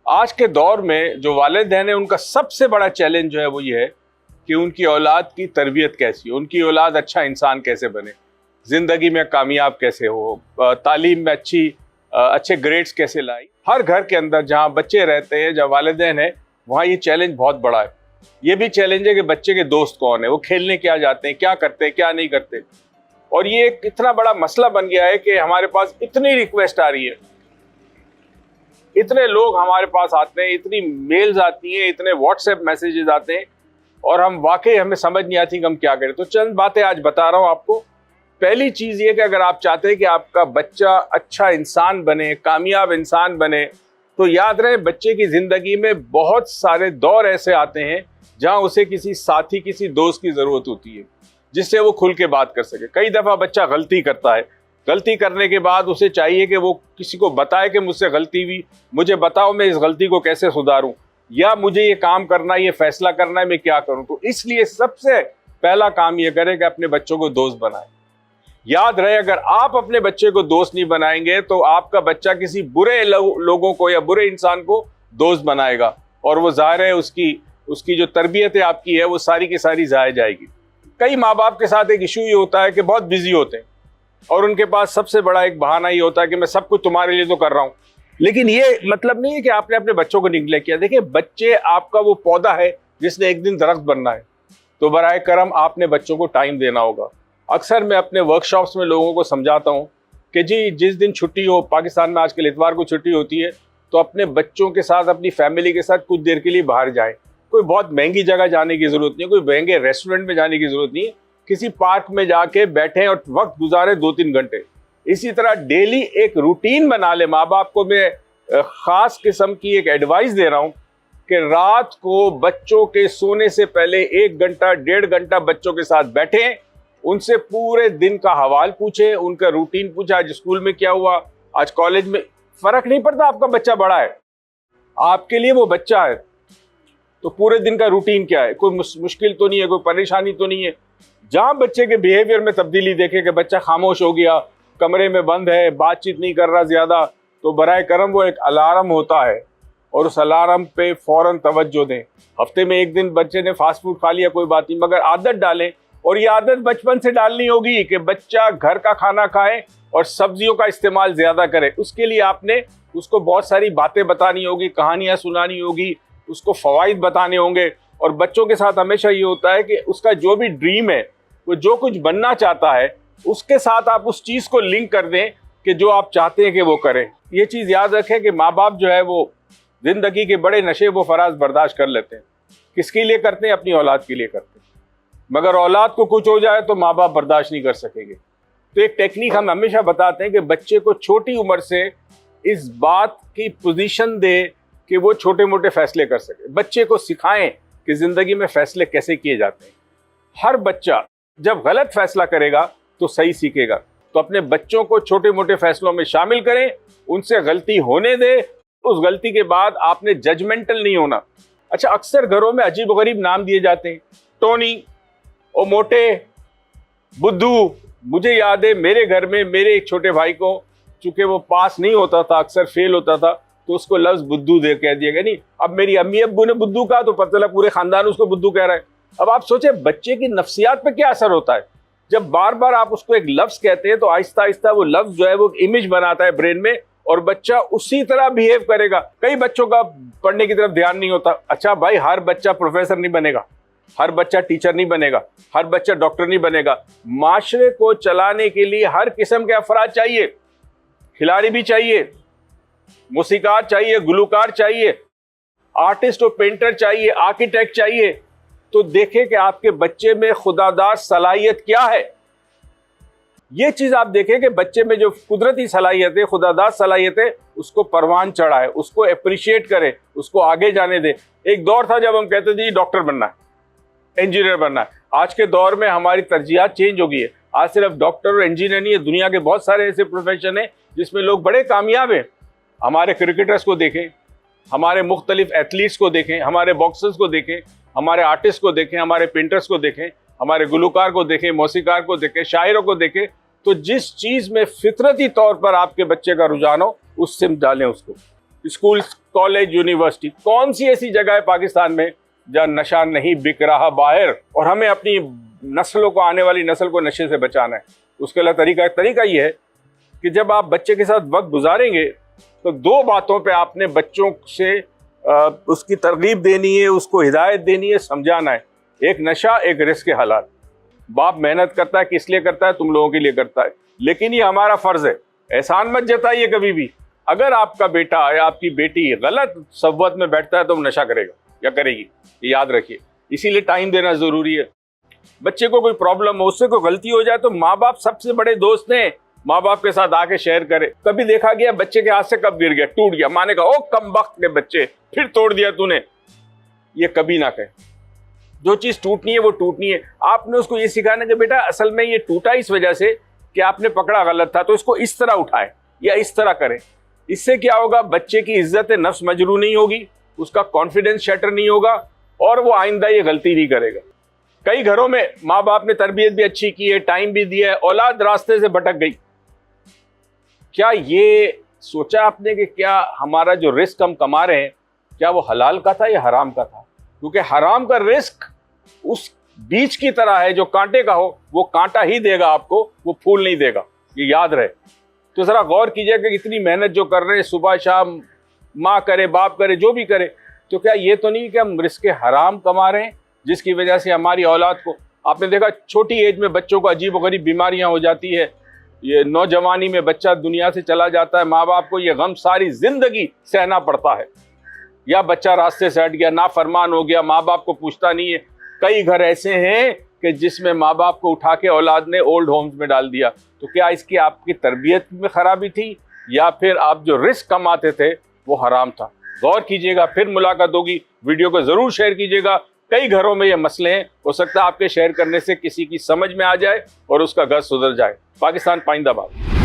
आज के दौर में जो वालिदैन हैं उनका सबसे बड़ा चैलेंज जो है वो ये है कि उनकी औलाद की तरबियत कैसी हो, उनकी औलाद अच्छा इंसान कैसे बने, ज़िंदगी में कामयाब कैसे हो, तालीम में अच्छे ग्रेड्स कैसे लाई। हर घर के अंदर जहाँ बच्चे रहते हैं, जहाँ वालिदैन हैं, वहाँ ये चैलेंज बहुत बड़ा है। ये भी चैलेंज है कि बच्चे के दोस्त कौन है, वो खेलने क्या जाते हैं, क्या करते हैं, क्या नहीं करते। और ये एक इतना बड़ा मसला बन गया है कि हमारे पास इतनी रिक्वेस्ट आ रही है, इतने लोग हमारे पास आते हैं, इतनी मेल्स आती हैं, इतने व्हाट्सएप मैसेजेस आते हैं, और हमें समझ नहीं आती कि हम क्या करें। तो चंद बातें आज बता रहा हूं आपको। पहली चीज़ ये कि अगर आप चाहते हैं कि आपका बच्चा अच्छा इंसान बने, कामयाब इंसान बने, तो याद रहे बच्चे की ज़िंदगी में बहुत सारे दौर ऐसे आते हैं जहां उसे किसी साथी, किसी दोस्त की ज़रूरत होती है जिससे वो खुल के बात कर सके। कई दफ़ा बच्चा गलती करता है, गलती करने के बाद उसे चाहिए कि वो किसी को बताए कि मुझसे गलती हुई, मुझे बताओ मैं इस गलती को कैसे सुधारूं, या मुझे ये काम करना है, ये फैसला करना है, मैं क्या करूं। तो इसलिए सबसे पहला काम ये करें कि अपने बच्चों को दोस्त बनाएं। याद रहे, अगर आप अपने बच्चे को दोस्त नहीं बनाएंगे तो आपका बच्चा किसी बुरे लोगों को या बुरे इंसान को दोस्त बनाएगा, और वो ज़ाहिर है उसकी जो तरबियत है आपकी है वो सारी की सारी ज़ाया जाएगी। कई माँ बाप के साथ एक इशू ये होता है कि बहुत बिजी होते हैं और उनके पास सबसे बड़ा एक बहाना ये होता है कि मैं सब कुछ तुम्हारे लिए तो कर रहा हूँ। लेकिन ये मतलब नहीं है कि आपने अपने बच्चों को निगलेक्ट किया। देखिए, बच्चे आपका वो पौधा है जिसने एक दिन दरख्त बनना है, तो बराए करम आपने बच्चों को टाइम देना होगा। अक्सर मैं अपने वर्कशॉप्स में लोगों को समझाता हूँ कि जी जिस दिन छुट्टी हो, पाकिस्तान में आजकल इतवार को छुट्टी होती है, तो अपने बच्चों के साथ, अपनी फैमिली के साथ कुछ देर के लिए बाहर जाएं। कोई बहुत महंगी जगह जाने की ज़रूरत नहीं है, कोई महंगे रेस्टोरेंट में जाने की ज़रूरत नहीं है, किसी पार्क में जाके बैठें और वक्त गुजारे 2-3 घंटे। इसी तरह डेली एक रूटीन बना ले। माँ बाप को मैं ख़ास किस्म की एक एडवाइस दे रहा हूँ कि रात को बच्चों के सोने से पहले 1 घंटा 1.5 घंटा बच्चों के साथ बैठें, उनसे पूरे दिन का हवाल पूछें, उनका रूटीन पूछा, आज स्कूल में क्या हुआ, आज कॉलेज में। फ़र्क नहीं पड़ता आपका बच्चा बड़ा है, आपके लिए वो बच्चा है, तो पूरे दिन का रूटीन क्या है, कोई मुश्किल तो नहीं है, कोई परेशानी तो नहीं है। जहाँ बच्चे के बिहेवियर में तब्दीली देखे कि बच्चा खामोश हो गया, कमरे में बंद है, बातचीत नहीं कर रहा ज़्यादा, तो बराए करम वो एक अलार्म होता है और उस अलार्म पे फ़ौरन तवज्जो दें। हफ्ते में 1 दिन बच्चे ने फास्ट फूड खा लिया, कोई बात नहीं, मगर आदत डालें। और ये आदत बचपन से डालनी होगी कि बच्चा घर का खाना खाए और सब्जियों का इस्तेमाल ज़्यादा करे। उसके लिए आपने उसको बहुत सारी बातें बतानी होगी, कहानियाँ सुनानी होगी, उसको फ़वाइद बताने होंगे। और बच्चों के साथ हमेशा ये होता है कि उसका जो भी ड्रीम है, वो जो कुछ बनना चाहता है, उसके साथ आप उस चीज़ को लिंक कर दें कि जो आप चाहते हैं कि वो करें। ये चीज़ याद रखें कि माँ बाप जो है वो ज़िंदगी के बड़े नशे वो फराज बर्दाश्त कर लेते हैं। किसके लिए करते हैं? अपनी औलाद के लिए करते हैं। मगर औलाद को कुछ हो जाए तो माँ बाप बर्दाश्त नहीं कर सकेंगे। तो एक टेक्निक हम हमेशा बताते हैं कि बच्चे को छोटी उम्र से इस बात की पोजीशन दे कि वो छोटे मोटे फैसले कर सके। बच्चे को सिखाएं कि ज़िंदगी में फ़ैसले कैसे किए जाते हैं। हर बच्चा जब गलत फैसला करेगा तो सही सीखेगा। तो अपने बच्चों को छोटे मोटे फैसलों में शामिल करें, उनसे गलती होने दें। उस गलती के बाद आपने जजमेंटल नहीं होना। अच्छा, अक्सर घरों में अजीब गरीब नाम दिए जाते हैं, टोनी, ओ मोटे, बुद्धू। मुझे याद है मेरे घर में मेरे एक छोटे भाई को, चूंकि वो पास नहीं होता था, अक्सर फेल होता था, तो उसको लफ्ज़ बुद्धू दे कह दिया गया। नहीं, अब मेरी अम्मी अब्बू ने बुद्धू कहा तो पता चला पूरे खानदान उसको बुद्धू कह रहा है। अब आप सोचे बच्चे की नफ्सियात पे क्या असर होता है। जब बार बार आप उसको एक लफ्ज़ कहते हैं तो आहिस्ता आहिस्ता वो लफ्ज़ जो है वो इमेज बनाता है ब्रेन में, और बच्चा उसी तरह बिहेव करेगा। कई बच्चों का पढ़ने की तरफ ध्यान नहीं होता। अच्छा भाई, हर बच्चा प्रोफेसर नहीं बनेगा, हर बच्चा टीचर नहीं बनेगा, हर बच्चा डॉक्टर नहीं बनेगा। माशरे को चलाने के लिए हर किस्म के अफराद चाहिए। खिलाड़ी भी चाहिए, मूसीकार चाहिए, गुलूकार चाहिए, आर्टिस्ट और पेंटर चाहिए, आर्किटेक्ट चाहिए। तो देखें कि आपके बच्चे में खुदादार सलाहियत क्या है। ये चीज़ आप देखें कि बच्चे में जो कुदरती सलाहियत है, खुदादार सलाहियत है, उसको परवान चढ़ाए, उसको अप्रिशिएट करें, उसको आगे जाने दें। एक दौर था जब हम कहते थे डॉक्टर बनना है, इंजीनियर बनना है। आज के दौर में हमारी तरजीहात चेंज हो गई है। आज सिर्फ डॉक्टर और इंजीनियर नहीं है, दुनिया के बहुत सारे ऐसे प्रोफेशन हैं जिसमें लोग बड़े कामयाब हैं। हमारे क्रिकेटर्स को देखें, हमारे मुख्तलिफ एथलीट्स को देखें, हमारे बॉक्सर्स को देखें, हमारे आर्टिस्ट को देखें, हमारे पेंटर्स को देखें, हमारे गुलूकार को देखें, मौसीकार को देखें, शायरों को देखें। तो जिस चीज़ में फितरती तौर पर आपके बच्चे का रुझान हो, उससे डालें उसको। स्कूल, कॉलेज, यूनिवर्सिटी, कौन सी ऐसी जगह है पाकिस्तान में जहाँ नशा नहीं बिक रहा बाहर? और हमें अपनी नस्लों को, आने वाली नस्ल को नशे से बचाना है। उसके लिए तरीका ये है कि जब आप बच्चे के साथ वक्त गुजारेंगे तो दो बातों पे आपने बच्चों से उसकी तरगीब देनी है, उसको हिदायत देनी है, समझाना है। एक नशा, एक रिस्क हलाल। बाप मेहनत करता है, किस लिए करता है? तुम लोगों के लिए करता है, लेकिन ये हमारा फर्ज है। एहसान मत जताइए कभी भी। अगर आपका बेटा या आपकी बेटी गलत सोबत में बैठता है तो वो नशा करेगा या करेगी, ये याद रखिए। इसीलिए टाइम देना जरूरी है। बच्चे को कोई प्रॉब्लम हो, उससे कोई गलती हो जाए तो माँ बाप सबसे बड़े दोस्त हैं, माँ बाप के साथ आके शेयर करे। कभी देखा गया बच्चे के हाथ से कब गिर गया, टूट गया, माँ ने कहा ओ कम वक्त के बच्चे, फिर तोड़ दिया तूने? ये कभी ना कहे। जो चीज टूटनी है वो टूटनी है। आपने उसको ये सिखाना कि बेटा असल में ये टूटा इस वजह से कि आपने पकड़ा गलत था, तो इसको इस तरह उठाए या इस तरह करें। इससे क्या होगा? बच्चे की इज्जत नफ्स मजरू नहीं होगी, उसका कॉन्फिडेंस शटर नहीं होगा और वो आइंदा ये गलती नहीं करेगा। कई घरों में माँ बाप ने तरबियत भी अच्छी की है, टाइम भी दिया है, औलाद रास्ते से भटक गई। क्या ये सोचा आपने कि क्या हमारा जो रिस्क हम कमा रहे हैं क्या वो हलाल का था या हराम का था? क्योंकि हराम का रिस्क उस बीज की तरह है जो कांटे का हो, वो कांटा ही देगा आपको, वो फूल नहीं देगा, ये याद रहे। तो जरा गौर कीजिए कि इतनी मेहनत जो कर रहे हैं, सुबह शाम, माँ करे बाप करे जो भी करे, तो क्या ये तो नहीं कि हम रिस्क हराम कमा रहे हैं जिसकी वजह से हमारी औलाद को, आपने देखा छोटी एज में बच्चों को अजीब गरीब बीमारियां हो जाती है, ये नौजवानी में बच्चा दुनिया से चला जाता है, माँ बाप को ये गम सारी जिंदगी सहना पड़ता है। या बच्चा रास्ते से हट गया, नाफरमान हो गया, माँ बाप को पूछता नहीं है। कई घर ऐसे हैं कि जिसमें माँ बाप को उठा के औलाद ने ओल्ड होम्स में डाल दिया। तो क्या इसकी आपकी तरबियत में खराबी थी या फिर आप जो रिस्क कमाते थे वो हराम था? गौर कीजिएगा। फिर मुलाकात होगी, वीडियो को जरूर शेयर कीजिएगा। कई घरों में ये मसले हैं, हो सकता है आपके शेयर करने से किसी की समझ में आ जाए और उसका घर सुधर जाए। पाकिस्तान पाइंदाबाद।